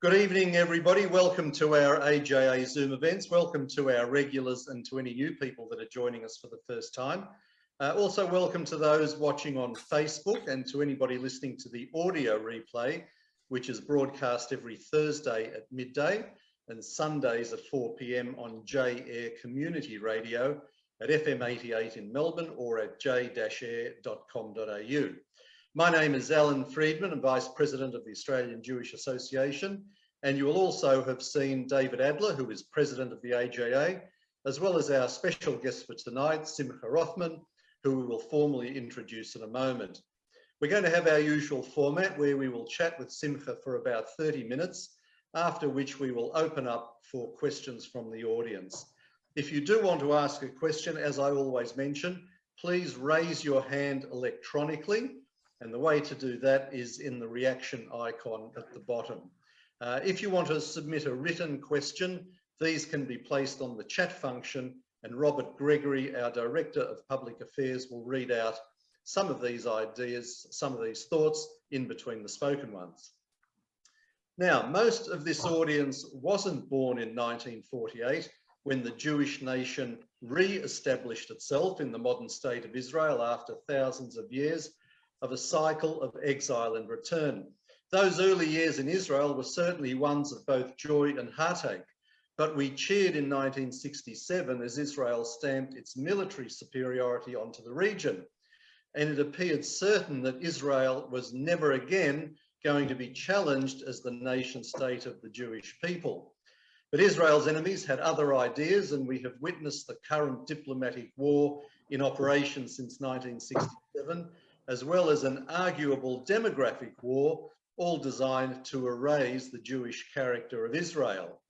Good evening, everybody. Welcome to our AJA Zoom events. Welcome to our regulars and to any new people that are joining us for the first time. Also, welcome to those watching on Facebook and to anybody listening to the audio replay, which is broadcast every Thursday at midday and Sundays at 4 p.m. on J-Air Community Radio at FM 88 in Melbourne or at j-air.com.au. My name is Alan Friedman. I'm Vice President of the Australian Jewish Association, and you will also have seen David Adler, who is President of the AJA, as well as our special guest for tonight, Simcha Rothman, who we will formally introduce in a moment. We're going to have our usual format where we will chat with Simcha for about 30 minutes, after which we will open up for questions from the audience. If you do want to ask a question, as I always mention, please raise your hand electronically. And the way to do that is in the reaction icon at the bottom. If you want to submit a written question, these can be placed on the chat function, and Robert Gregory, our Director of Public Affairs, will read out some of these ideas, some of these thoughts in between the spoken ones. Now, most of this audience wasn't born in 1948 when the Jewish nation re-established itself in the modern state of Israel after thousands of years of a cycle of exile and return. Those early years in Israel were certainly ones of both joy and heartache, but we cheered in 1967 as Israel stamped its military superiority onto the region, and it appeared certain that Israel was never again going to be challenged as the nation state of the Jewish people. But Israel's enemies had other ideas, and we have witnessed the current diplomatic war in operation since 1967, as well as an arguable demographic war, all designed to erase the Jewish character of Israel.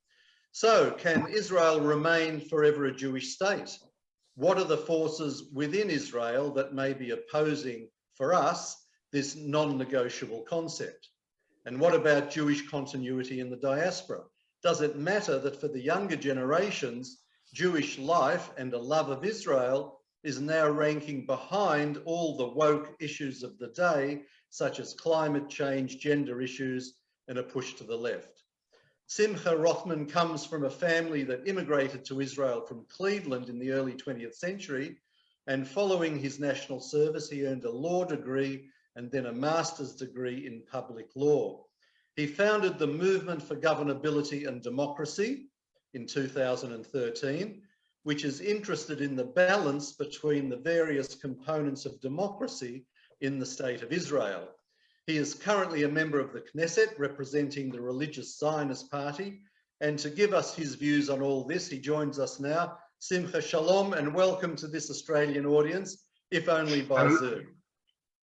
So, can Israel remain forever a Jewish state? What are the forces within Israel that may be opposing, for us, this non-negotiable concept? And what about Jewish continuity in the diaspora? Does it matter that for the younger generations, Jewish life and a love of Israel is now ranking behind all the woke issues of the day, such as climate change, gender issues, and a push to the left? Simcha Rothman comes from a family that immigrated to Israel from Cleveland in the early 20th century, and following his national service, he earned a law degree and then a master's degree in public law. He founded the Movement for Governability and Democracy in 2013, which is interested in the balance between the various components of democracy in the state of Israel. He is currently a member of the Knesset, representing the religious Zionist party. And to give us his views on all this, he joins us now. Simcha, shalom, and welcome to this Australian audience, if only by Zoom.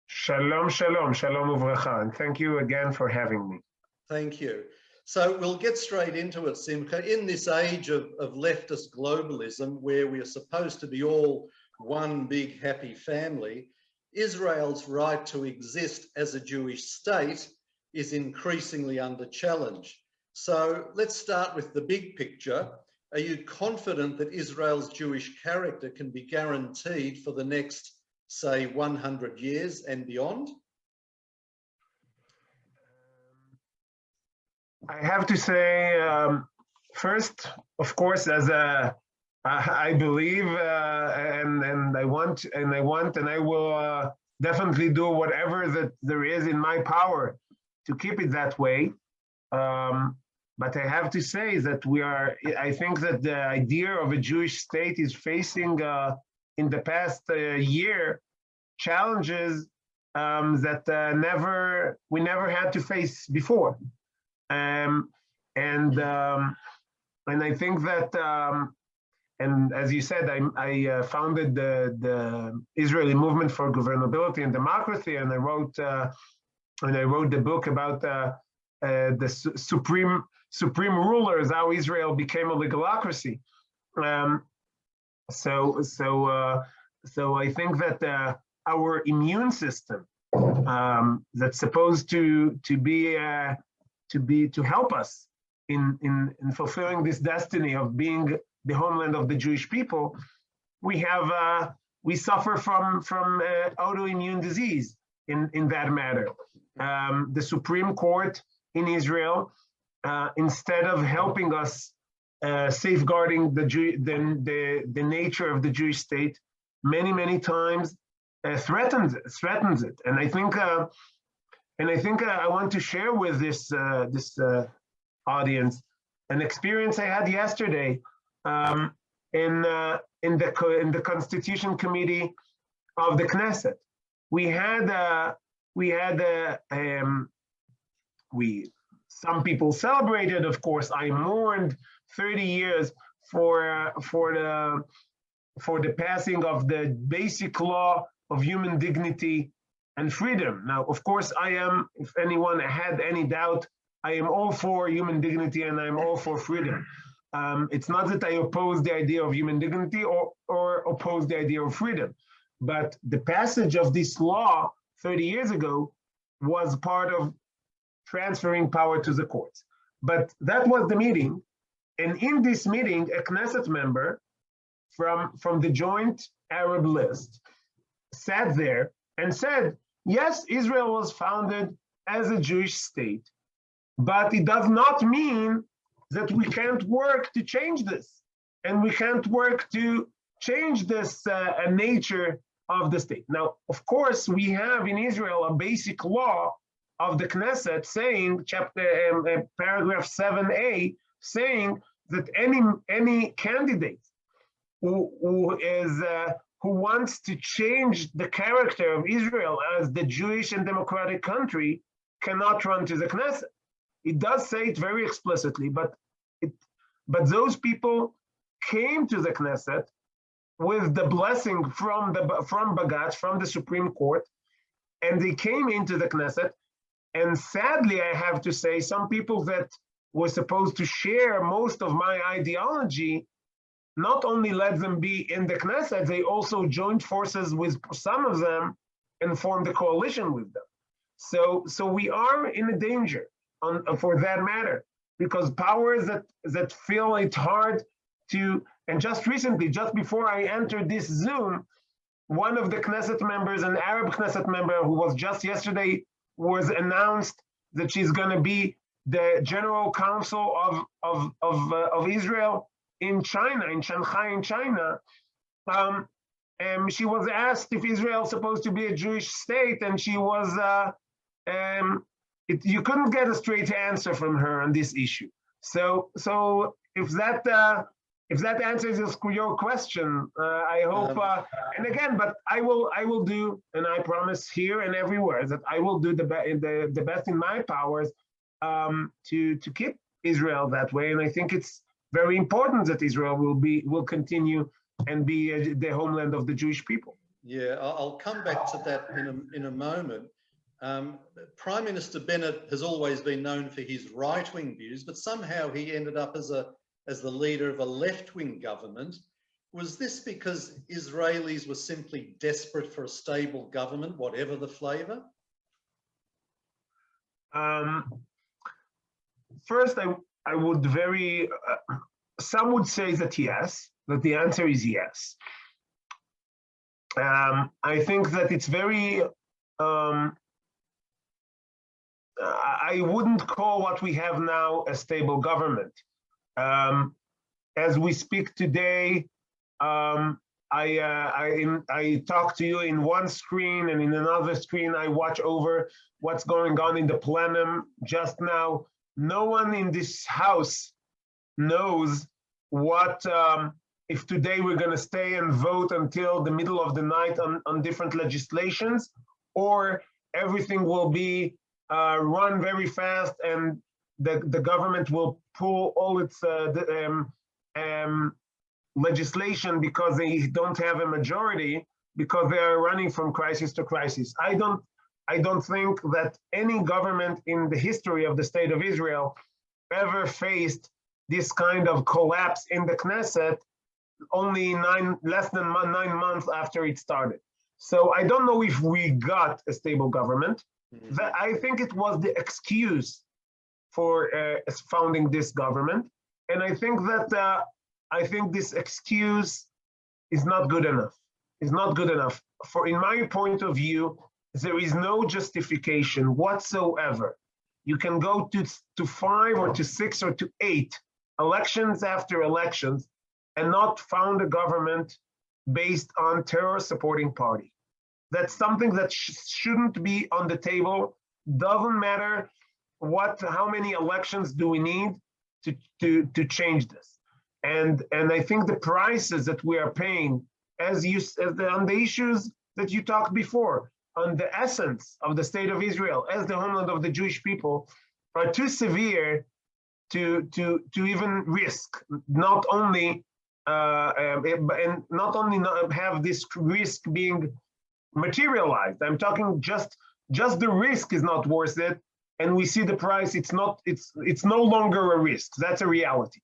Shalom, shalom, shalom uvracha, and thank you again for having me. Thank you. So we'll get straight into it, Simcha. In this age of leftist globalism, where we are supposed to be all one big happy family, Israel's right to exist as a Jewish state is increasingly under challenge. So let's start with the big picture. Are you confident that Israel's Jewish character can be guaranteed for the next, say, 100 years and beyond? I have to say, first, of course, I believe and I want and I will definitely do whatever that there is in my power to keep it that way. But I have to say that I think that the idea of a Jewish state is facing in the past year challenges that we never had to face before. And I think that, and as you said, I founded the Israeli Movement for Governability and Democracy, and I wrote the book about the supreme rulers, how Israel became a legalizocracy. So I think that our immune system that's supposed to help us in fulfilling this destiny of being the homeland of the Jewish people, we suffer from autoimmune disease in that matter. The Supreme Court in Israel instead of helping us safeguarding the nature of the Jewish state, many times threatens it. And I think I want to share with this audience an experience I had yesterday in the Constitution Committee of the Knesset. Some people celebrated, of course. I mourned 30 years for the passing of the basic law of human dignity and freedom. Now, of course, I am, if anyone had any doubt, I am all for human dignity and I'm all for freedom. It's not that I oppose the idea of human dignity or oppose the idea of freedom, but the passage of this law 30 years ago was part of transferring power to the courts. But that was the meeting. And in this meeting, a Knesset member from the Joint Arab List sat there and said, yes, Israel was founded as a Jewish state, but it does not mean that we can't work to change this. And we can't work to change this nature of the state. Now, of course, we have in Israel a basic law of the Knesset saying, paragraph 7a, saying that any candidate who wants to change the character of Israel as the Jewish and democratic country cannot run to the Knesset. It does say it very explicitly, but those people came to the Knesset with the blessing from Bagatz, from the Supreme Court, and they came into the Knesset. And sadly, I have to say, some people that were supposed to share most of my ideology not only let them be in the Knesset, they also joined forces with some of them and formed a coalition with them. So we are in a danger for that matter, because powers that feel it hard to, and just recently, just before I entered this Zoom, one of the Knesset members, an Arab Knesset member who was just yesterday, was announced that she's going to be the General Counsel of Israel in China, in Shanghai, in China. She was asked if Israel is supposed to be a Jewish state, and she was, you couldn't get a straight answer from her on this issue. So if that answers your question, I hope. And again, but I will do, and I promise here and everywhere that I will do the best in my powers to keep Israel that way. And I think it's very important that Israel will continue and be the homeland of the Jewish people. Yeah, I'll come back to that in a moment. Prime Minister Bennett has always been known for his right-wing views, but somehow he ended up as the leader of a left-wing government. Was this because Israelis were simply desperate for a stable government, whatever the flavor? First, I would some would say that yes, that the answer is yes. I think that it's very, I wouldn't call what we have now a stable government. As we speak today, I talk to you in one screen, and in another screen I watch over what's going on in the plenum just now. No one in this house knows what, if today we're going to stay and vote until the middle of the night on different legislations, or everything will be run very fast and the government will pull all its legislation because they don't have a majority, because they are running from crisis to crisis. I don't think that any government in the history of the state of Israel ever faced this kind of collapse in the Knesset only less than 9 months after it started. So I don't know if we got a stable government. I think it was the excuse for founding this government. And I think that this excuse is not good enough. It's not good enough. In my point of view, there is no justification whatsoever You can go to 5 or to 6 or to 8 elections after elections and not found a government based on terror supporting party. That's something that shouldn't be on the table. Doesn't matter how many elections do we need to change this. And I think the prices that we are paying on the issues that you talked before, on the essence of the state of Israel as the homeland of the Jewish people, are too severe to even risk. Not only not have this risk being materialized. I'm talking just the risk is not worth it, and we see the price. It's no longer a risk. That's a reality.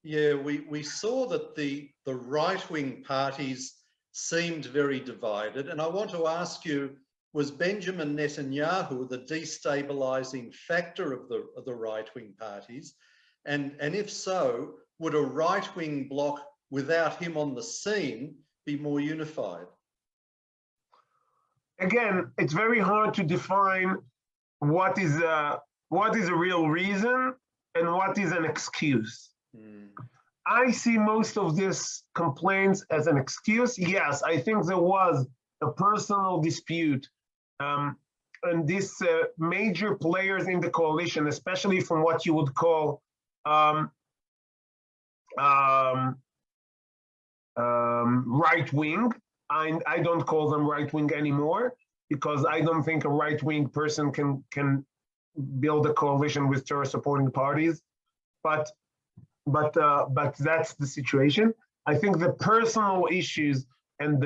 Yeah, we saw that the right-wing parties seemed very divided, and I want to ask you: was Benjamin Netanyahu the destabilizing factor of the right-wing parties, and if so, would a right-wing bloc without him on the scene be more unified? Again, it's very hard to define what is a real reason and what is an excuse. I see most of these complaints as an excuse. Yes, I think there was a personal dispute, and these major players in the coalition, especially from what you would call right wing. I don't call them right wing anymore because I don't think a right wing person can build a coalition with terror supporting parties. But that's the situation. I think the personal issues and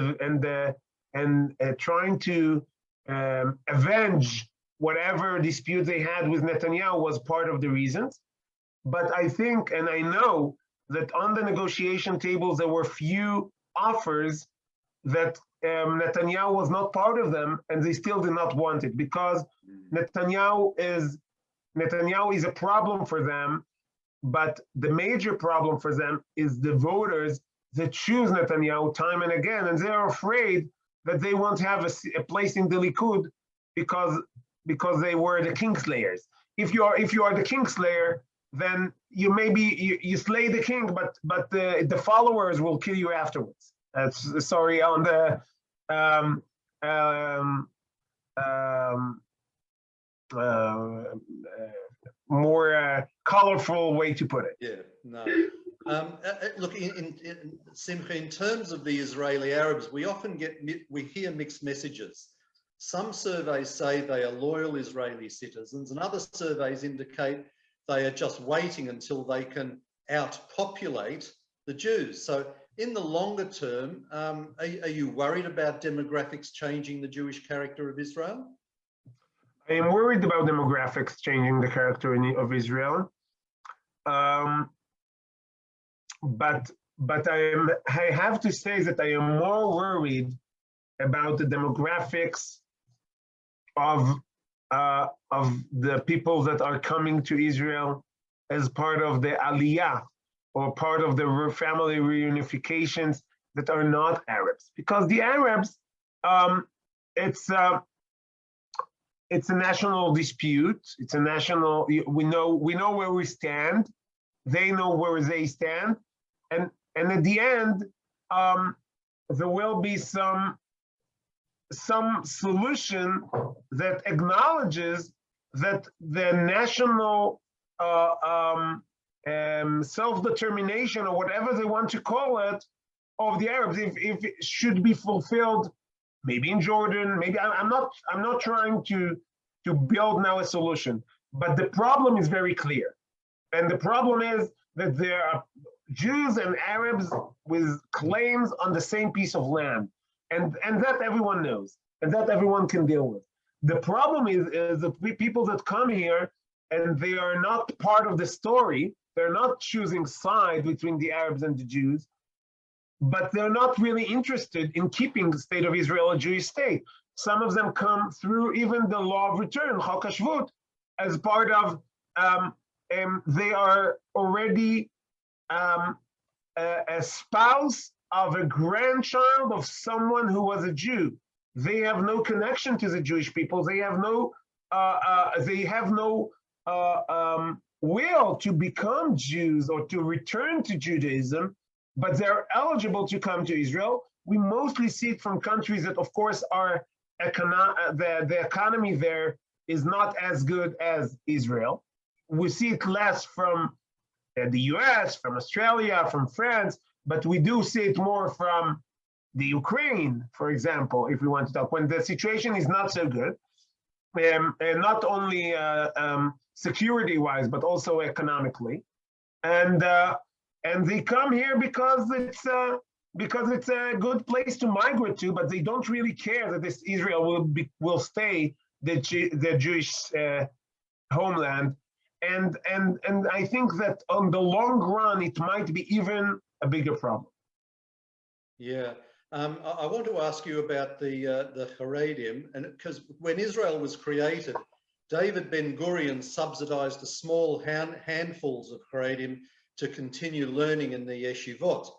trying to avenge whatever dispute they had with Netanyahu was part of the reasons. But I think, and I know that on the negotiation tables there were few offers that Netanyahu was not part of them, and they still did not want it because Netanyahu is a problem for them. But the major problem for them is the voters that choose Netanyahu time and again, and they're afraid that they won't have a place in the Likud because they were the kingslayers. If you are the kingslayer, then you slay the king, but the followers will kill you afterwards. That's sorry on the more colorful way to put it. Yeah, no. Look, Simcha, in terms of the Israeli Arabs, we often hear mixed messages. Some surveys say they are loyal Israeli citizens, and other surveys indicate they are just waiting until they can outpopulate the Jews. So in the longer term, are you worried about demographics changing the Jewish character of Israel? I am worried about demographics changing the character of Israel, but I have to say that I am more worried about the demographics of the people that are coming to Israel as part of the Aliyah or part of the family reunifications that are not Arabs, because the Arabs, it's a national dispute. It's a national. We know where we stand. They know where they stand, and at the end, there will be some solution that acknowledges that the national self-determination, or whatever they want to call it, of the Arabs, if it should be fulfilled. Maybe in Jordan, maybe I'm not trying to build now a solution, but the problem is very clear. And the problem is that there are Jews and Arabs with claims on the same piece of land. And that everyone knows, and that everyone can deal with. The problem is the people that come here and they are not part of the story, they're not choosing side between the Arabs and the Jews, but they're not really interested in keeping the state of Israel a Jewish state. Some of them come through even the law of return, Chok HaShvut, as part of, they are already a spouse of a grandchild of someone who was a Jew. They have no connection to the Jewish people. They have no they have no will to become Jews or to return to Judaism, but they're eligible to come to Israel. We mostly see it from countries that, of course, are the economy there is not as good as Israel. We see it less from the US, from Australia, from France, but we do see it more from the Ukraine, for example, if we want to talk, when the situation is not so good, and not only security-wise, but also economically. And they come here because it's a good place to migrate to, but they don't really care that this Israel will stay the Jewish homeland. And I think that on the long run, it might be even a bigger problem. Yeah. I want to ask you about the Heradium, and because when Israel was created, David Ben-Gurion subsidized a small handfuls of Heradium to continue learning in the yeshivot.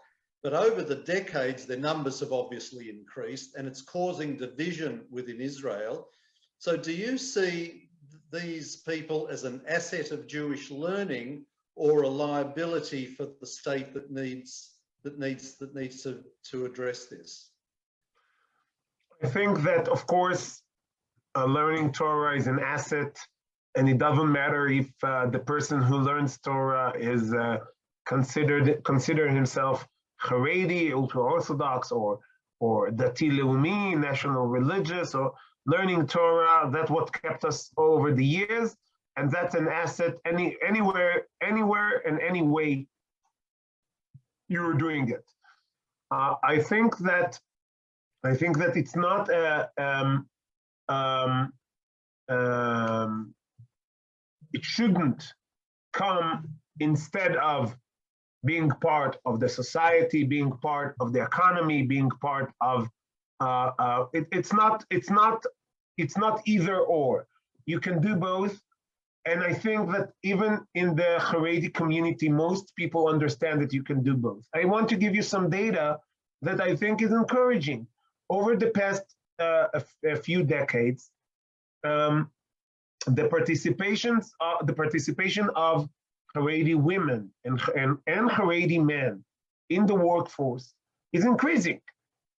But over the decades, their numbers have obviously increased, and it's causing division within Israel. So do you see these people as an asset of Jewish learning or a liability for the state that needs to address this? I think that, of course, learning Torah is an asset, and it doesn't matter if the person who learns Torah is consider himself Haredi, ultra-Orthodox, or Dati Leumi, national religious, or learning Torah. That's what kept us over the years, and that's an asset anywhere, and any way you're doing it. I think that it's not it shouldn't come instead of being part of the society, being part of the economy, being part of it's not either or. You can do both. And I think that even in the Haredi community, most people understand that you can do both. I want to give you some data that I think is encouraging. Over the past a few decades, the participation of Haredi women and Haredi men in the workforce is increasing.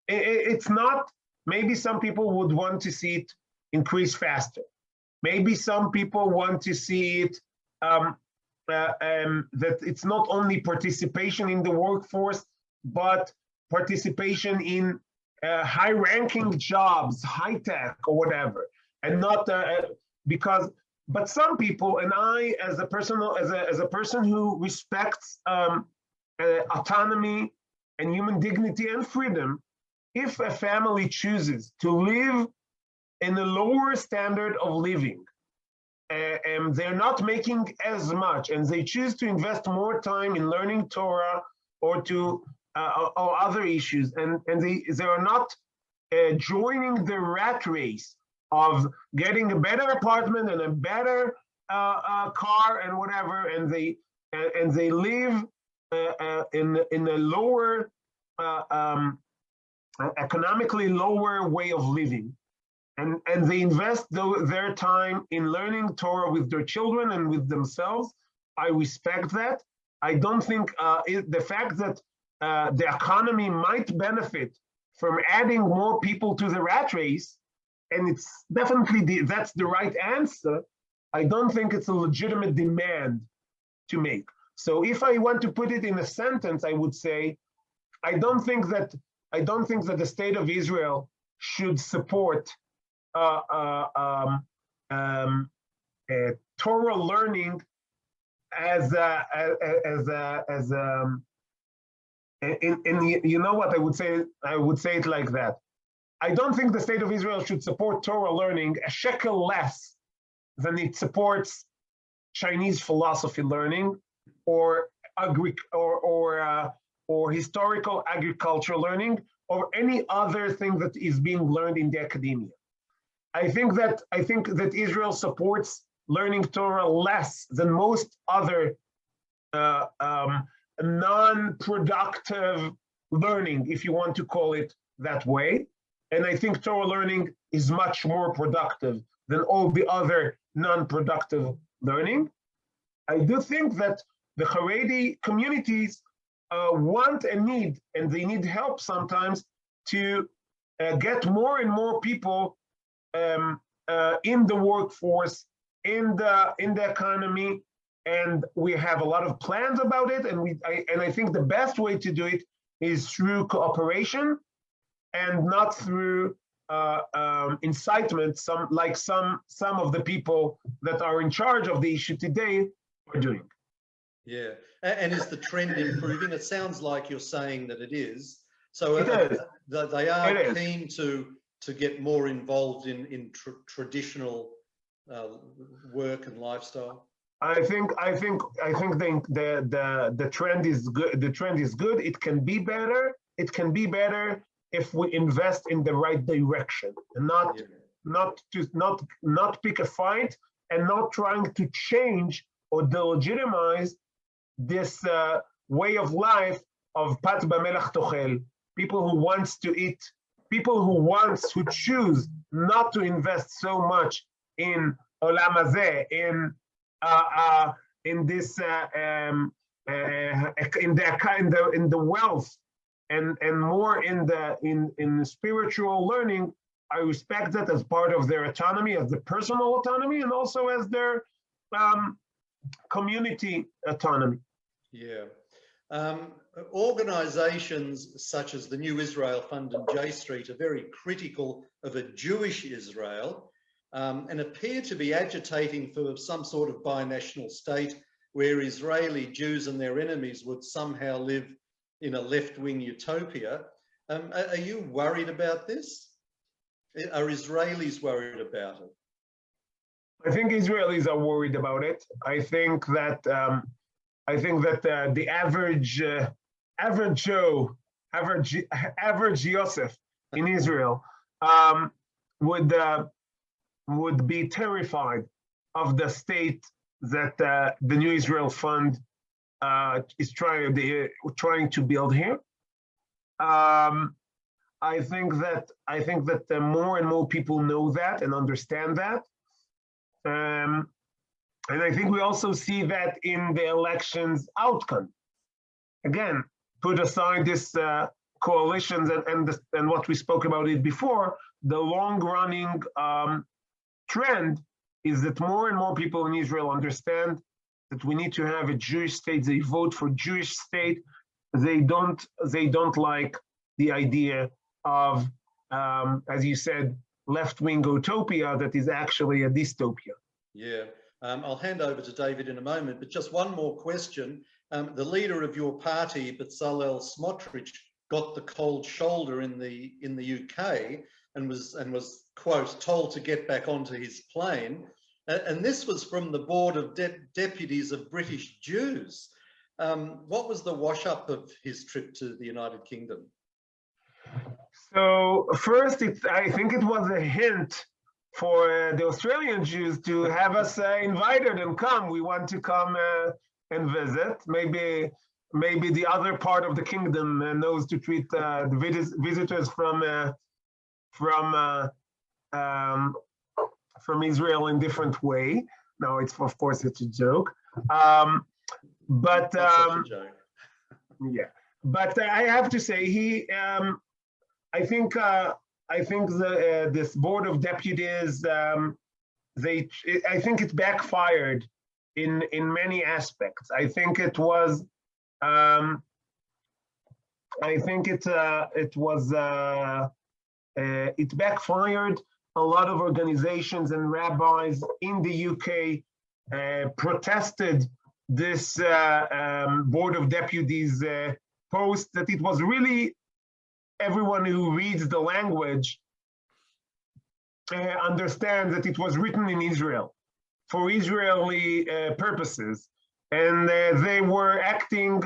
It's not, maybe some people would want to see it increase faster. Maybe some people want to see it that it's not only participation in the workforce, but participation in high-ranking jobs, high tech or whatever, and not because. But some people, and I, as a person who respects autonomy and human dignity and freedom, if a family chooses to live in a lower standard of living, and they're not making as much, and they choose to invest more time in learning Torah or or other issues, and they are not joining the rat race of getting a better apartment and a better car and whatever, and they live in a lower, economically lower way of living. And they invest their time in learning Torah with their children and with themselves. I respect that. I don't think the fact that the economy might benefit from adding more people to the rat race, and it's definitely that's the right answer. I don't think it's a legitimate demand to make. So if I want to put it in a sentence, I would say, I don't think that the state of Israel should support Torah learning as you know what I would say? I would say it like that. I don't think the state of Israel should support Torah learning a shekel less than it supports Chinese philosophy learning or historical agriculture learning or any other thing that is being learned in the academia. I think that Israel supports learning Torah less than most other non-productive learning, if you want to call it that way. And I think Torah learning is much more productive than all the other non-productive learning. I do think that the Haredi communities want and need, and they need help sometimes to get more and more people in the workforce, in the economy, and we have a lot of plans about it. And I think the best way to do it is through cooperation and not through incitement. Some of the people that are in charge of the issue today are doing. Yeah, and is the trend improving? It sounds like you're saying that it is. So they are keen to get more involved in traditional work and lifestyle. I think the trend is good. The trend is good. It can be better. It can be better if we invest in the right direction and not pick a fight and not trying to change or delegitimize this way of life of pat b'melach tochel. People who wants to eat, people who choose not to invest so much in olam hazeh, in this in the wealth and more in the spiritual learning. I respect that as part of their autonomy, as the personal autonomy, and also as their community autonomy. Yeah. Organizations such as the New Israel Fund and J Street are very critical of a Jewish Israel and appear to be agitating for some sort of binational state where Israeli Jews and their enemies would somehow live in a left-wing utopia. Are you worried about this? Are Israelis worried about it? I think Israelis are worried about it. I think that the average Joe, average Yosef in Israel would be terrified of the state that the New Israel Fund is trying to build here. I think that more and more people know that and understand that. And I think we also see that in the elections outcome. Again, put aside this coalitions and what we spoke about it before, the long-running trend is that more and more people in Israel understand that we need to have a Jewish state. They vote for Jewish state. They don't like the idea of, as you said, left-wing utopia that is actually a dystopia. Yeah. I'll hand over to David in a moment, but just one more question. The leader of your party, Bezalel Smotrich, got the cold shoulder in the UK and was quote told to get back onto his plane, and this was from the Board of Deputies of British Jews. What was the wash-up of his trip to the United Kingdom? So first, I think it was a hint for the Australian Jews to have us invited and come. We want to come and visit. Maybe the other part of the kingdom knows to treat the visitors from Israel in different way. No, of course it's a joke. But yeah. But I have to say I think this Board of Deputies, I think it backfired in many aspects. I think it was, it backfired. A lot of organizations and rabbis in the UK protested this Board of Deputies post, that it was really, everyone who reads the language understands that it was written in Israel for Israeli purposes. And they were acting,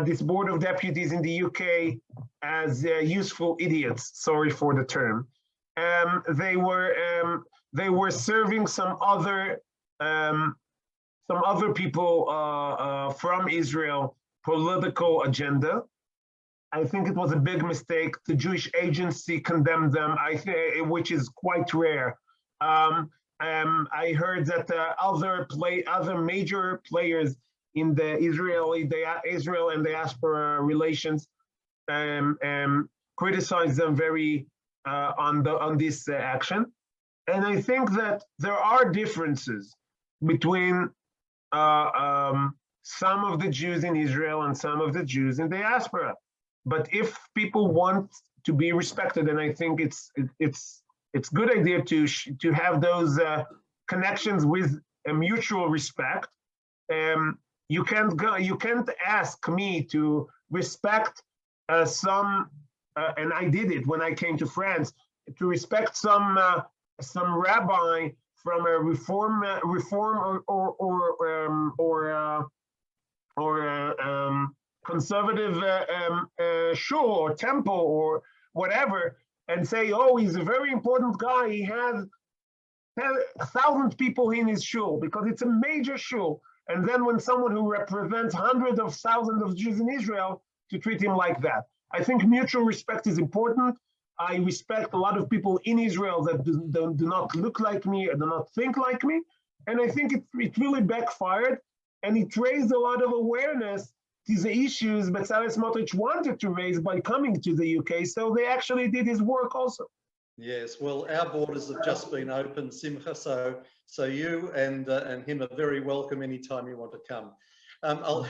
this Board of Deputies in the UK, as useful idiots, sorry for the term. They were serving some other people from Israel political agenda. I think it was a big mistake. The Jewish Agency condemned them, which is quite rare. I heard that other major players in the Israel and diaspora relations criticize them very on this action. And I think that there are differences between some of the Jews in Israel and some of the Jews in diaspora. But if people want to be respected, and I think it's a good idea to have those connections with a mutual respect. You can't ask me to respect some, and I did it when I came to France, to respect some rabbi from a reform or conservative shul or temple or whatever, and say, oh, he's a very important guy. He has 1,000 people in his shul because it's a major shul. And then when someone who represents hundreds of thousands of Jews in Israel, to treat him like that. I think mutual respect is important. I respect a lot of people in Israel that do not look like me or do not think like me. And I think it really backfired, and it raised a lot of awareness to the issues Bezalel Smotrich wanted to raise by coming to the UK. So they actually did his work also. Yes, well, our borders have just been opened, Simcha, so you and him are very welcome anytime you want to come. I'll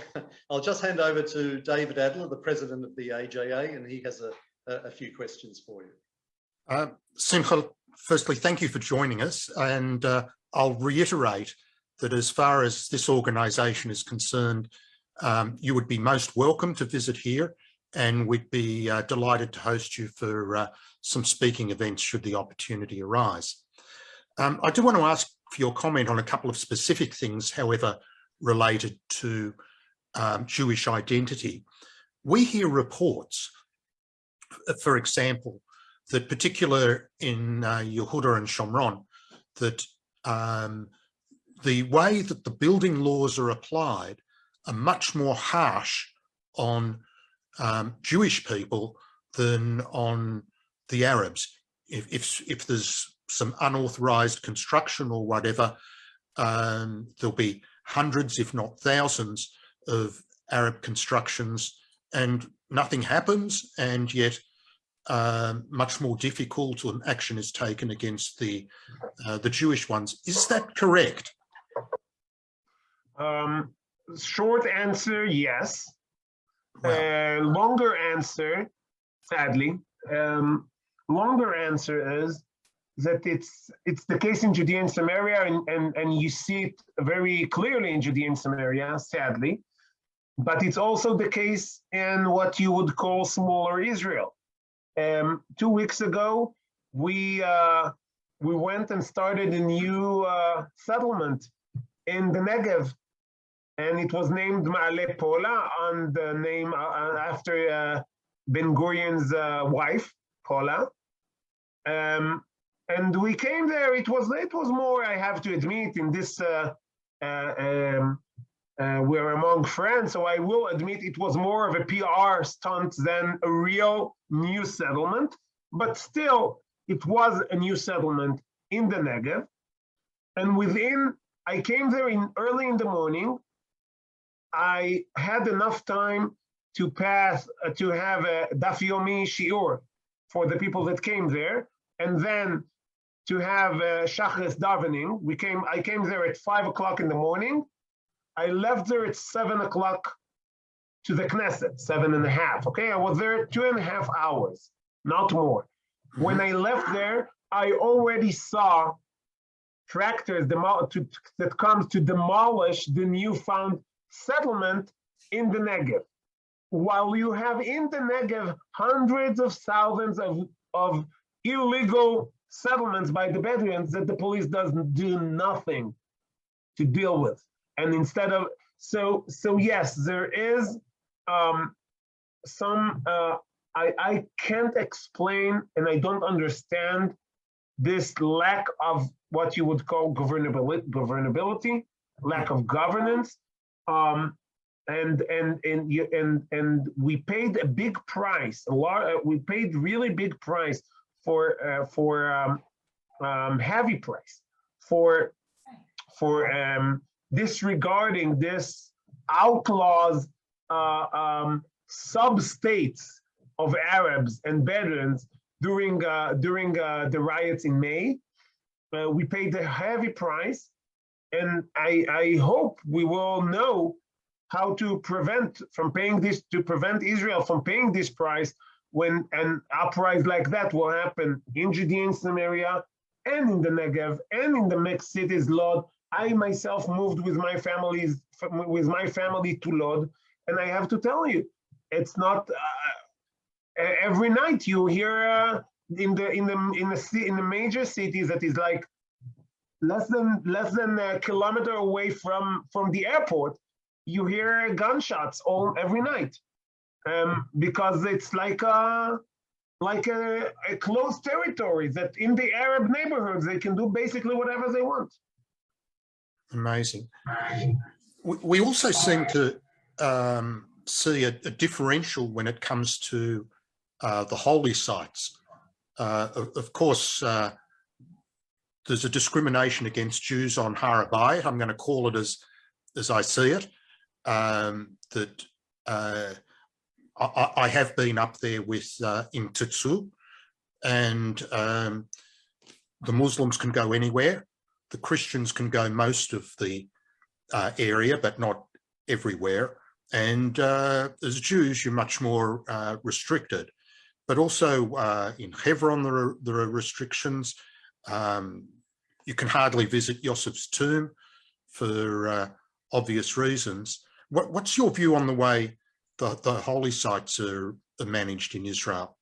just hand over to David Adler, the president of the AJA, and he has a few questions for you. Simcha, firstly, thank you for joining us, and I'll reiterate that as far as this organisation is concerned, you would be most welcome to visit here, and we'd be delighted to host you for some speaking events should the opportunity arise. I do want to ask for your comment on a couple of specific things, however, related to Jewish identity. We hear reports, for example, that particular in Yehuda and Shomron, that the way that the building laws are applied are much more harsh on Jewish people than on the Arabs. If there's some unauthorized construction or whatever, there'll be hundreds, if not thousands, of Arab constructions, and nothing happens, and yet much more difficult when action is taken against the Jewish ones. Is that correct? Short answer, yes. Well, Longer answer, sadly, longer answer is that it's the case in Judea and Samaria, and you see it very clearly in Judea and Samaria, sadly, but it's also the case in what you would call smaller Israel. 2 weeks ago, we went and started a new settlement in the Negev, and it was named Ma'ale Pola, on the name after Ben Gurion's wife, Pola. And we came there. It was more, I have to admit, in this we're among friends, so I will admit it was more of a PR stunt than a real new settlement. But still, it was a new settlement in the Negev. And I came there early in the morning. I had enough time to have a Daf Yomi shiur for the people that came there, and then to have Shachris davening. I came there at 5 o'clock in the morning. I left there at 7 o'clock to the Knesset, 7.5. Okay, I was there 2.5 hours, not more. Mm-hmm. When I left there, I already saw tractors that comes to demolish the newfound settlement in the Negev. While you have in the Negev hundreds of thousands of illegal settlements by the Bedouins that the police doesn't do nothing to deal with. And instead of, so yes, there is some, I can't explain, and I don't understand this lack of what you would call governability, lack of governance. And we paid a big price. We paid really big price for heavy price for disregarding this outlaws sub-states of Arabs and Bedouins during the riots in May. We paid a heavy price, and I hope we will know how to prevent Israel from paying this price when an uprising like that will happen in Judean Samaria and in the Negev and in the mixed cities, Lod. I myself moved with my family to Lod, and I have to tell you, it's not every night you hear in the major cities that is like less than a kilometer away from the airport, you hear gunshots every night, because it's like a closed territory that in the Arab neighborhoods they can do basically whatever they want. Amazing. We also seem to see a differential when it comes to the holy sites. Of course, there's a discrimination against Jews on Har HaBayit. I'm going to call it as I see it. That I have been up there with in Tutsu, and the Muslims can go anywhere. The Christians can go most of the area, but not everywhere. And as Jews, you're much more restricted. But also in Hebron, there are restrictions. You can hardly visit Yosef's tomb for obvious reasons. What's your view on the way the holy sites are managed in Israel?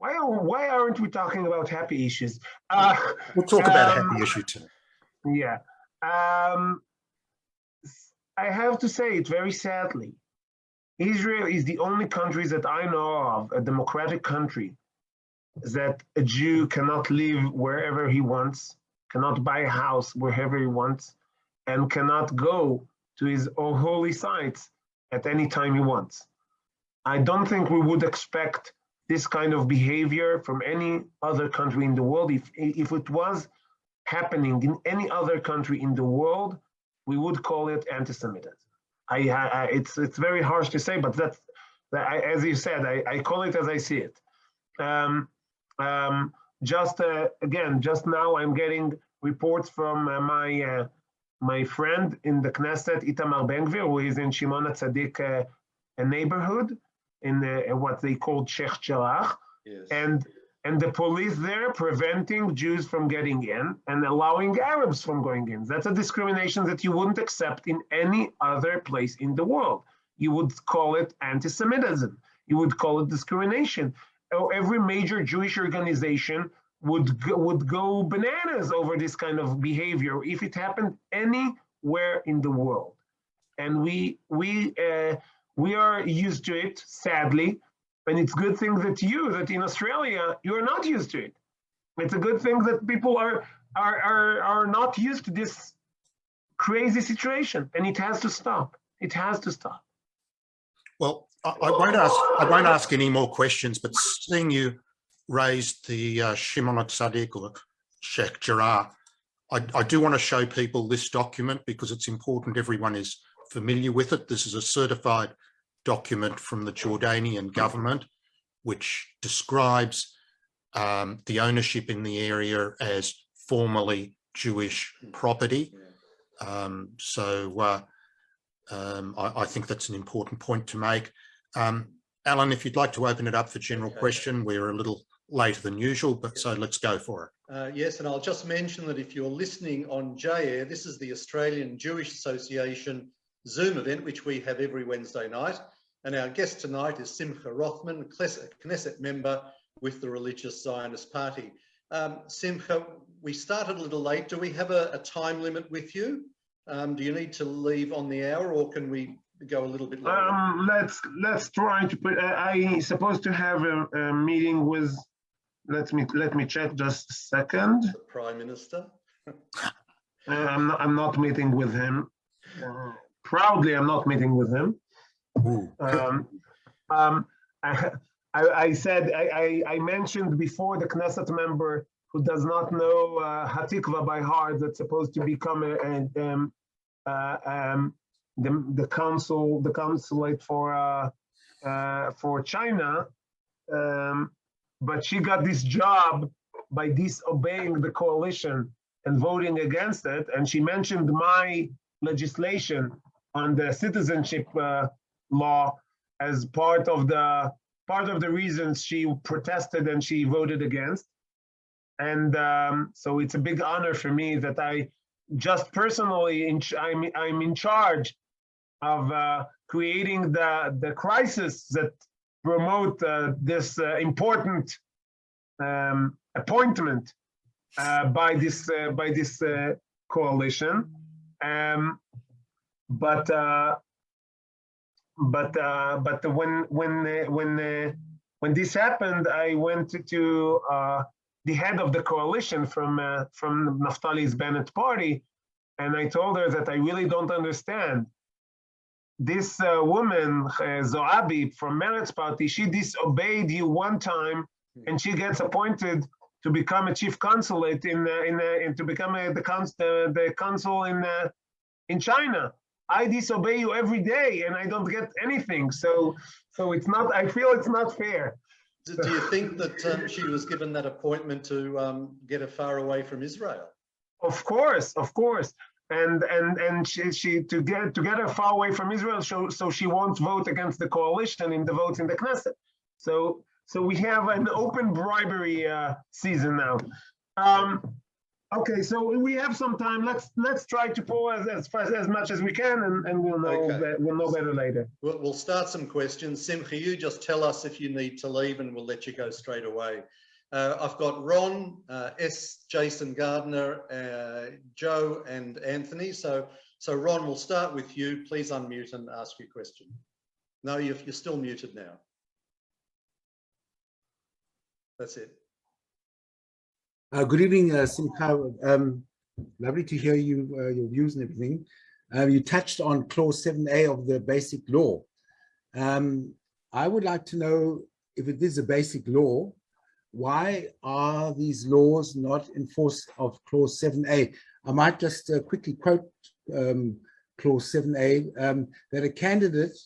Why aren't we talking about happy issues? We'll talk about a happy issue too. Yeah. I have to say it very sadly. Israel is the only country that I know of, a democratic country, that a Jew cannot live wherever he wants, cannot buy a house wherever he wants, and cannot go to his holy sites at any time he wants. I don't think we would expect this kind of behavior from any other country in the world. If it was happening in any other country in the world, we would call it anti-Semitism. It's very harsh to say, but as you said, I call it as I see it. Just now I'm getting reports from my friend in the Knesset, Itamar Ben-Gvir, who is in Shimon HaTzadik, a neighborhood in what they call Sheikh Jarrah, yes. And the police there preventing Jews from getting in and allowing Arabs from going in. That's a discrimination that you wouldn't accept in any other place in the world. You would call it anti-Semitism. You would call it discrimination. Every major Jewish organization would go bananas over this kind of behavior if it happened anywhere in the world. And we are used to it, sadly. And it's a good thing that in Australia, you're not used to it. It's a good thing that people are not used to this crazy situation, and it has to stop. It has to stop. Well, I won't ask any more questions, but seeing you raised the Shimon HaTzadik or Sheikh Jarrah, I do want to show people this document because it's important everyone is familiar with it. This is a certified document from the Jordanian government, which describes the ownership in the area as formerly Jewish property. I think that's an important point to make. Alan, if you'd like to open it up for general question, we're a little later than usual, but so let's go for it. Yes, and I'll just mention that if you're listening on J-Air, this is the Australian Jewish Association Zoom event, which we have every Wednesday night. And our guest tonight is Simcha Rothman, Knesset member with the Religious Zionist Party. Simcha, we started a little late. Do we have a time limit with you? Do you need to leave on the hour, or can we go a little bit later? Let's try to put. I supposed to have a meeting with. Let me check just a second. The Prime Minister. I'm not meeting with him. Proudly, I'm not meeting with him. I said, I mentioned before the Knesset member who does not know Hatikva by heart, that's supposed to become the consulate for China, but she got this job by disobeying the coalition and voting against it. And she mentioned my legislation on the citizenship law as part of the reasons she protested and she voted against. And so it's a big honor for me that I just personally, I'm in charge of creating the crisis that promote this important appointment by this coalition. But when this happened, I went to the head of the coalition from Naftali Bennett's party, and I told her that I really don't understand. This woman, Zoabi from Meretz party, she disobeyed you one time, and she gets appointed to become a chief consulate to become the consul in China. I disobey you every day, and I don't get anything. So it's not. I feel it's not fair. Do you think that she was given that appointment to get her far away from Israel? Of course. And she to get her far away from Israel, so she won't vote against the coalition in the votes in the Knesset. So we have an open bribery season now. Okay, so we have some time. Let's try to pull as much as we can, and we'll know we'll know better later. We'll start some questions. Simcha, you just tell us if you need to leave, and we'll let you go straight away. I've got Ron, Jason Gardner, Joe, and Anthony. So Ron, we'll start with you. Please unmute and ask your question. No, you're still muted now. That's it. Good evening, Simcha. Lovely to hear you, your views and everything. You touched on Clause 7A of the Basic Law. I would like to know, if it is a basic law, why are these laws not enforced of Clause 7A? I might just quickly quote Clause 7A, that a candidate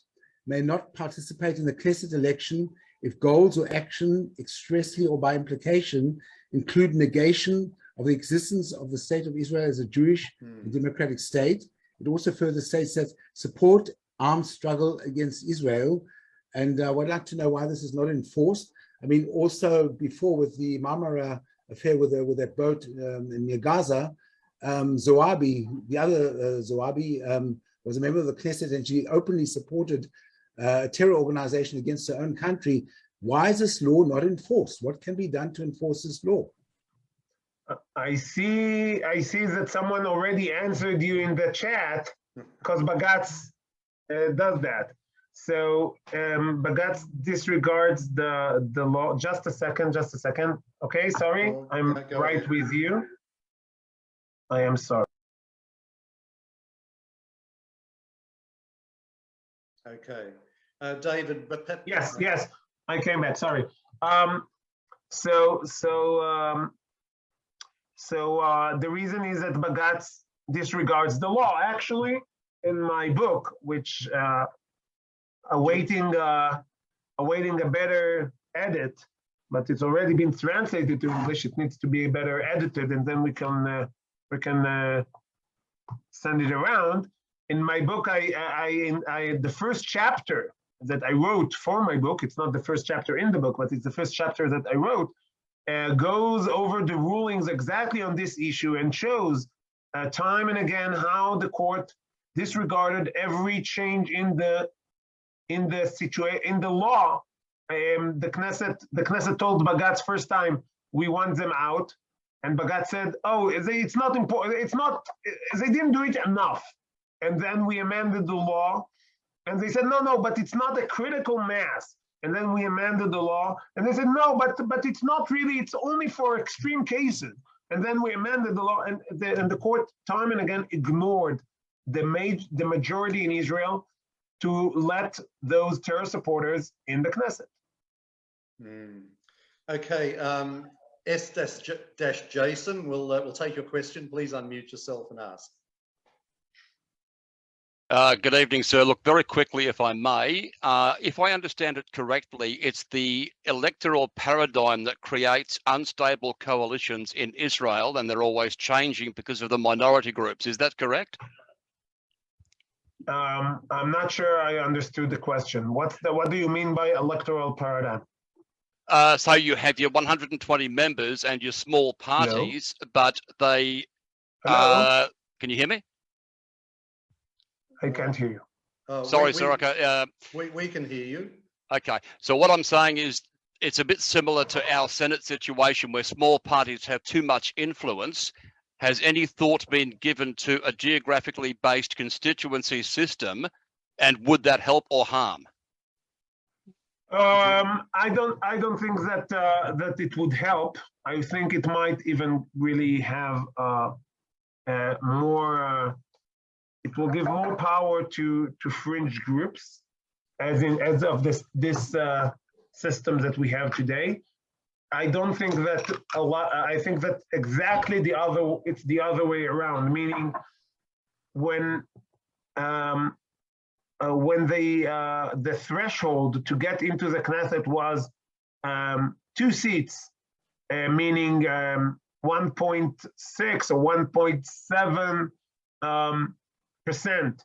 may not participate in the Knesset election if goals or action expressly or by implication include negation of the existence of the state of Israel as a Jewish and democratic state. It also further states that support armed struggle against Israel. And I would like to know why this is not enforced. I mean, also before with the Marmara affair with that boat near Gaza, Zoabi, the other Zoabi, was a member of the Knesset, and she openly supported a terror organization against her own country. Why is this law not enforced? What can be done to enforce this law? I see that someone already answered you in the chat, because Bagatz does that. So Bagatz disregards the law. Just a second. Okay, sorry, I'm right with you. I am sorry. Okay, David. But yes, I came back. Sorry. So the reason is that Bagatz disregards the law. Actually, in my book, which awaiting a better edit, but it's already been translated to English. It needs to be better edited, and then we can send it around. In my book, I the first chapter that I wrote for my book, it's not the first chapter in the book, but it's the first chapter that I wrote, goes over the rulings exactly on this issue and shows time and again how the court disregarded every change in the law. The Knesset told Bagatz first time, we want them out, and Bagatz said, oh, it's not important. It's not. They didn't do it enough, and then we amended the law. And they said, no, but it's not a critical mass. And then we amended the law. And they said, no, but it's not really, it's only for extreme cases. And then we amended the law, and the court time and again ignored the majority in Israel to let those terror supporters in the Knesset. Okay, S-Jason, we'll take your question. Please unmute yourself and ask. Good evening, sir. Look, very quickly, if I may, if I understand it correctly, it's the electoral paradigm that creates unstable coalitions in Israel, and they're always changing because of the minority groups. Is that correct? I'm not sure I understood the question. What do you mean by electoral paradigm? So you have your 120 members and your small parties, but they... Hello? Can you hear me? I can't hear you. Sorry, sir. Okay. We can hear you. Okay. So what I'm saying is it's a bit similar to our Senate situation where small parties have too much influence. Has any thought been given to a geographically based constituency system, and would that help or harm? I don't think that that it would help. I think it might even really have more. It will give more power to fringe groups, as of this system that we have today. I don't think that a lot. I think that exactly it's the other way around. Meaning, when the threshold to get into the Knesset was 2 seats, meaning 1.6 or 1.7 percent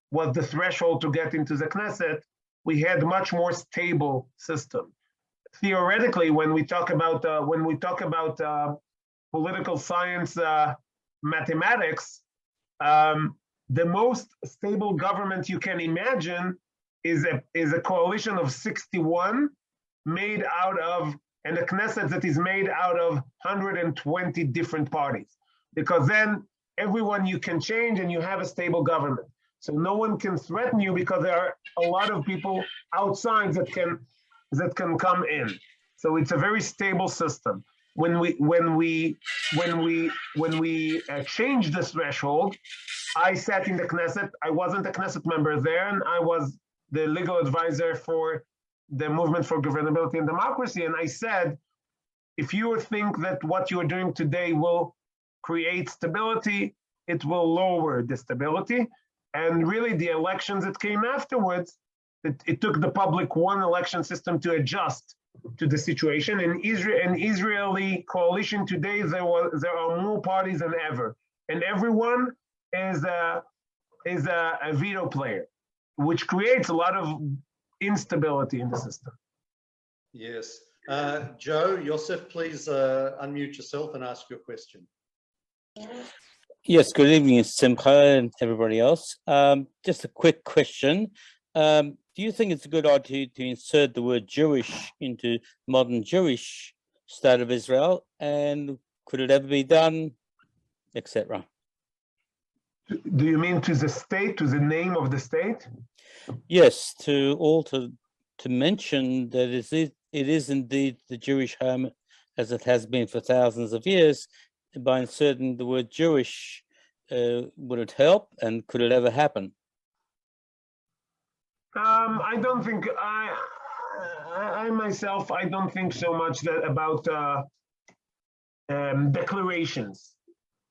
was the threshold to get into the Knesset, we had much more stable system. Theoretically, when we talk about political science, mathematics, the most stable government you can imagine is a coalition of 61 made out of, and a Knesset that is made out of 120 different parties, because then everyone you can change and you have a stable government. So no one can threaten you because there are a lot of people outside that can come in. So it's a very stable system. When we changed this threshold, I sat in the Knesset. I wasn't a Knesset member there, and I was the legal advisor for the Movement for Governability and Democracy. And I said, if you think that what you are doing today will create stability, it will lower the stability. And really the elections that came afterwards, it took the public one election system to adjust to the situation. In Israeli coalition today, there are more parties than ever. And everyone is a veto player, which creates a lot of instability in the system. Yes. Joe, Yosef, please unmute yourself and ask your question. Yes, good evening, Simcha and everybody else. Just a quick question. Do you think it's a good idea to insert the word Jewish into modern Jewish state of Israel? And could it ever be done, etc.? Do you mean to the state, to the name of the state? Yes, to mention that it is indeed the Jewish home as it has been for thousands of years. By inserting the word Jewish, would it help, and could it ever happen? I don't think I myself. I don't think so much about declarations.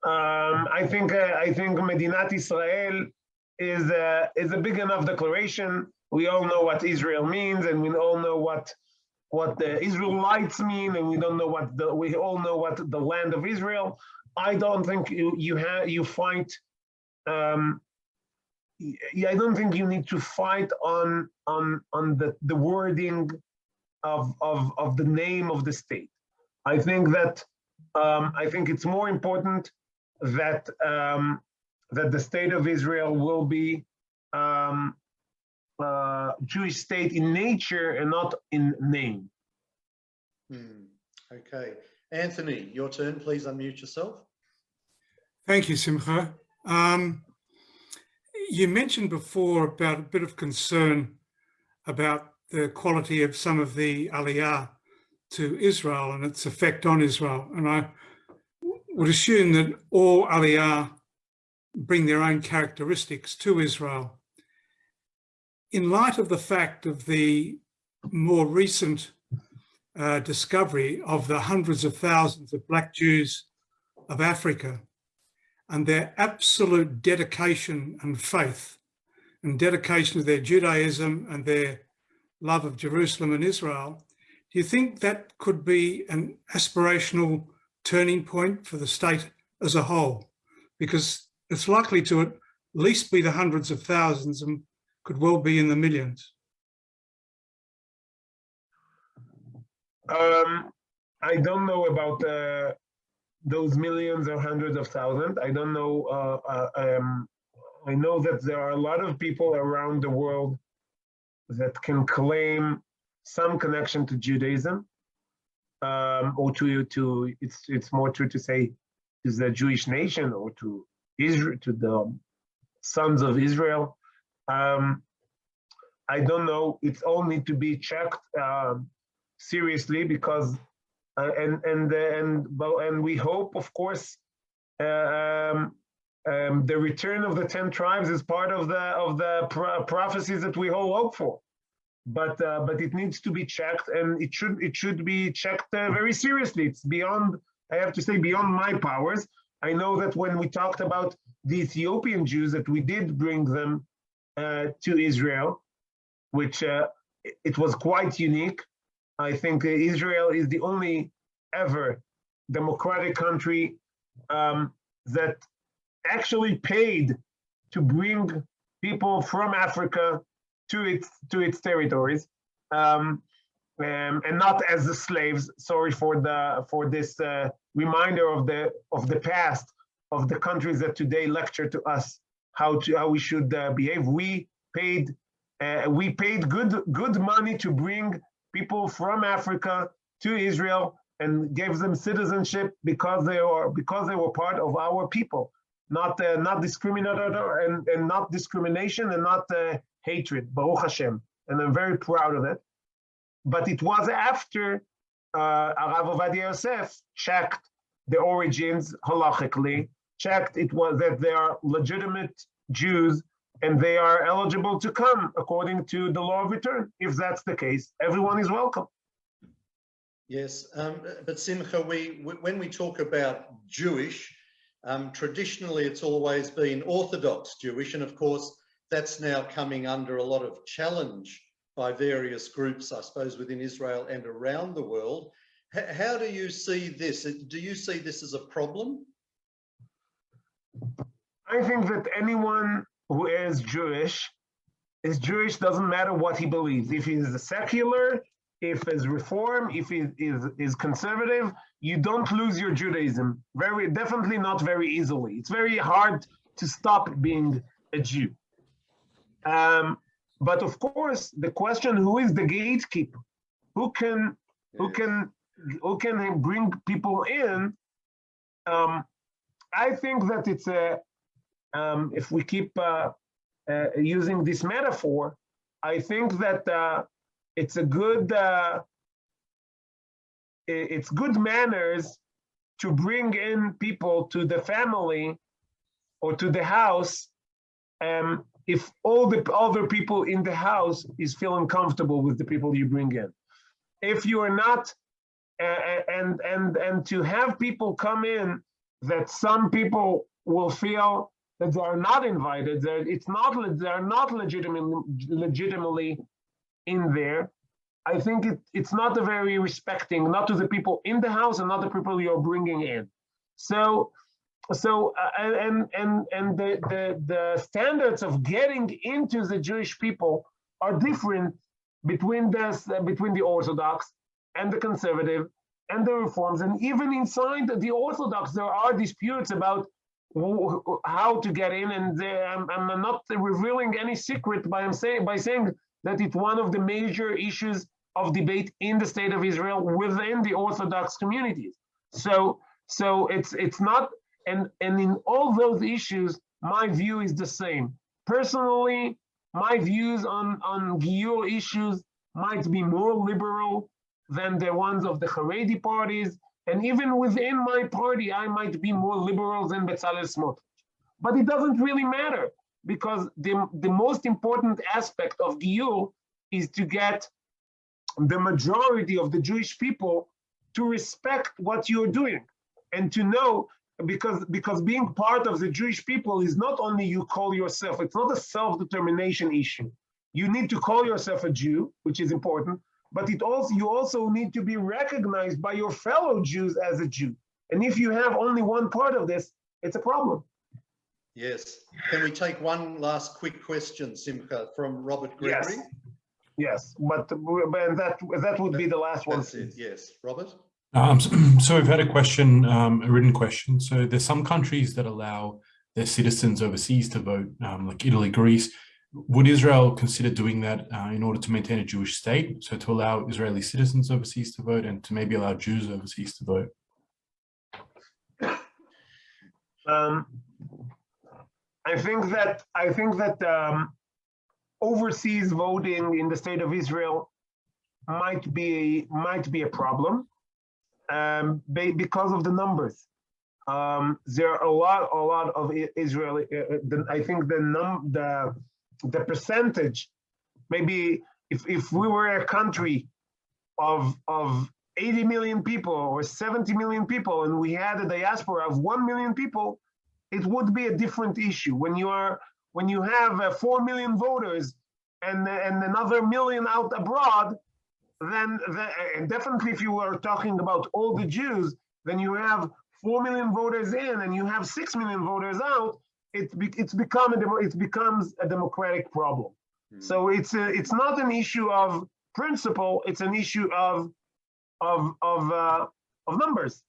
I think Medinat Israel is a big enough declaration. We all know what Israel means, and we all know what the Israelites mean, and we all know what the land of Israel. I don't think you fight. I don't think you need to fight on the wording of the name of the state. I think that it's more important that that the state of Israel will be Jewish state in nature and not in name. Okay. Anthony, your turn. Please unmute yourself. Thank you, Simcha. You mentioned before about a bit of concern about the quality of some of the Aliyah to Israel and its effect on Israel. And I would assume that all Aliyah bring their own characteristics to Israel. In light of the fact of the more recent discovery of the hundreds of thousands of Black Jews of Africa and their absolute dedication and faith and dedication to their Judaism and their love of Jerusalem and Israel, do you think that could be an aspirational turning point for the state as a whole? Because it's likely to at least be the hundreds of thousands and could well be in the millions. I don't know about those millions or hundreds of thousands. I don't know. I know that there are a lot of people around the world that can claim some connection to Judaism, or to it's more true to say to the Jewish nation or to Israel, to the sons of Israel. I don't know. It's all need to be checked seriously, because and we hope, of course, the return of the 10 tribes is part of the prophecies that we all hope for. But it needs to be checked, and it should be checked very seriously. It's beyond, I have to say, beyond my powers. I know that when we talked about the Ethiopian Jews, that we did bring them to Israel, which it was quite unique. I think Israel is the only ever democratic country that actually paid to bring people from Africa to its territories, and not as the slaves. Sorry for this reminder of the past of the countries that today lecture to us how we should behave. We paid good money to bring people from Africa to Israel and gave them citizenship because they were part of our people, not discriminator and not discrimination and not hatred. Baruch Hashem, and I'm very proud of it. But it was after Arav Ovadia Yosef checked the origins halachically, checked it was that they are legitimate Jews and they are eligible to come according to the law of return. If that's the case, everyone is welcome. Yes, but Simcha, when we talk about Jewish, traditionally it's always been Orthodox Jewish, and of course that's now coming under a lot of challenge by various groups, I suppose, within Israel and around the world. How do you see this? Do you see this as a problem? I think that anyone who is Jewish, doesn't matter what he believes. If he's a secular, if he's reform, if he is conservative, you don't lose your Judaism. Definitely not very easily. It's very hard to stop being a Jew. But of course, the question: who is the gatekeeper? Who can bring people in? I think that it's if we keep using this metaphor, I think that it's good manners to bring in people to the family or to the house, if all the other people in the house is feeling comfortable with the people you bring in. If you are not, and to have people come in that some people will feel that they are not invited, that they are not legitimately in there, I think it's not a very respecting, not to the people in the house and not the people you're bringing in. So the standards of getting into the Jewish people are different between the Orthodox and the conservative and the reforms, and even inside the Orthodox there are disputes about how to get in, and I'm not revealing any secret by saying that it's one of the major issues of debate in the state of Israel within the Orthodox communities. So it's not, and in all those issues, my view is the same. Personally, my views on Giyur issues might be more liberal than the ones of the Haredi parties, and even within my party, I might be more liberal than Bezalel Smotrich. But it doesn't really matter, because the most important aspect of Giyur is to get the majority of the Jewish people to respect what you're doing and to know, because being part of the Jewish people is not only you call yourself, it's not a self-determination issue. You need to call yourself a Jew, which is important, but you also need to be recognized by your fellow Jews as a Jew. And if you have only one part of this, it's a problem. Yes. Can we take one last quick question, Simcha, from Robert Gregory? Yes, but that would be the last one. That's it, yes. Robert? So we've had a question, a written question. So there's some countries that allow their citizens overseas to vote, like Italy, Greece. Would Israel consider doing that in order to maintain a Jewish state? So to allow Israeli citizens overseas to vote and to maybe allow Jews overseas to vote? I think that overseas voting in the state of Israel might be a problem because of the numbers. There are a lot of Israeli. I think the percentage, maybe if we were a country of 80 million people or 70 million people and we had a diaspora of 1 million people, it would be a different issue. When you have 4 million voters and another million out abroad, then and definitely if you are talking about all the Jews, then you have 4 million voters in and you have 6 million voters out. It becomes a democratic problem. So it's not an issue of principle. It's an issue of numbers.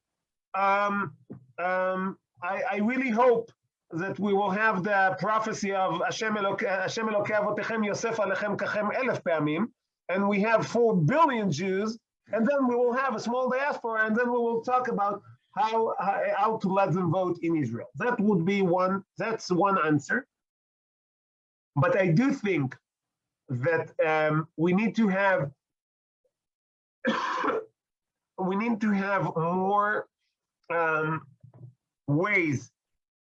I really hope that we will have the prophecy of Hashem Elokei Avotechem Yosef Alechem Kachem Elef Pamim, and we have 4 billion Jews, and then we will have a small diaspora, and then we will talk about how to let them vote in Israel. That would be that's one answer. But I do think that we need to have more ways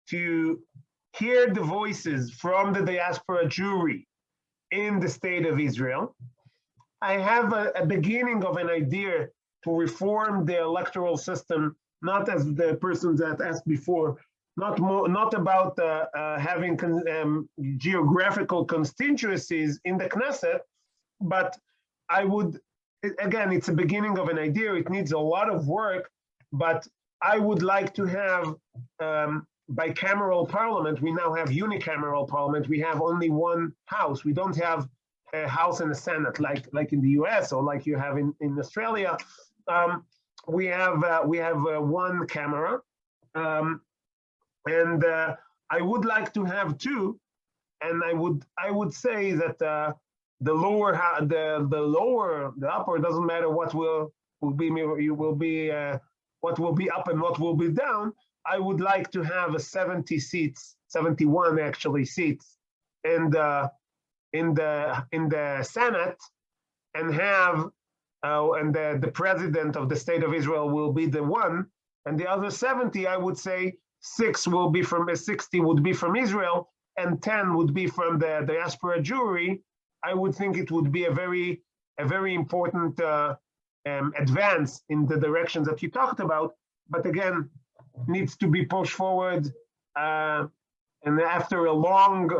to hear the voices from the diaspora Jewry in the state of Israel. I have a beginning of an idea to reform the electoral system, not as the person that asked before, not about having geographical constituencies in the Knesset, but I would, again, it's a beginning of an idea. It needs a lot of work, but I would like to have bicameral parliament. We now have unicameral parliament. We have only one house. We don't have a house and a senate like in the US or like you have in Australia. We have one camera, and I would like to have two. And I would say that the upper, doesn't matter what will be what will be up and what will be down. I would like to have 71 actually seats in the Senate, and have and the president of the state of Israel will be the one, and the other 70, I would say 60 would be from Israel, and 10 would be from the diaspora Jewry. I would think it would be a very important advance in the direction that you talked about, but again, needs to be pushed forward. And after a long,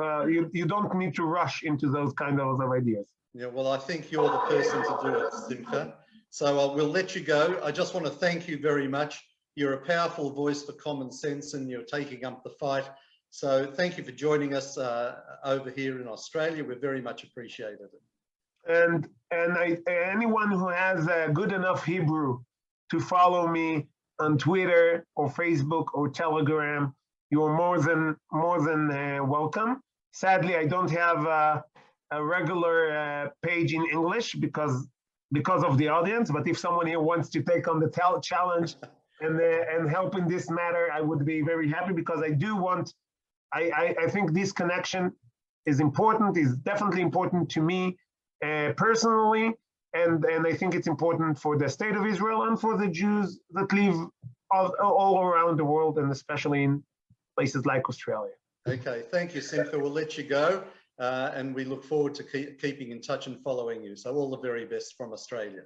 you don't need to rush into those kind of ideas. Yeah, well, I think you're the person to do it, Simcha. So we'll let you go. I just want to thank you very much. You're a powerful voice for common sense, and you're taking up the fight. So thank you for joining us over here in Australia. We're very much appreciated. And anyone who has good enough Hebrew to follow me on Twitter or Facebook or Telegram, you're more than welcome. Sadly, I don't have a regular page in English because of the audience. But if someone here wants to take on the challenge and help in this matter, I would be very happy, because I do want. I think this connection is important. Is definitely important to me personally, and I think it's important for the state of Israel and for the Jews that live all around the world, and especially in places like Australia. Okay, thank you, Simcha. We'll let you go. and we look forward to keeping in touch and following you. So all the very best from Australia.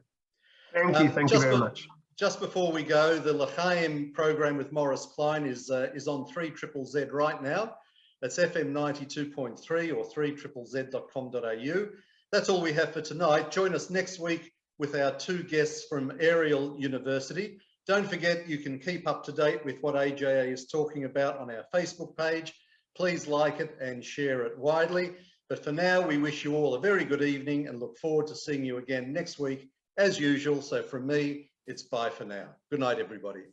Thank you very much. Just before we go, the L'Chaim program with Morris Klein is on 3ZZZ right now. That's FM 92.3 or 3ZZZ.com.au. That's all we have for tonight. Join us next week with our 2 guests from Ariel University. Don't forget, you can keep up to date with what AJA is talking about on our Facebook page. Please like it and share it widely. But for now, we wish you all a very good evening and look forward to seeing you again next week as usual. So from me, it's bye for now. Good night, everybody.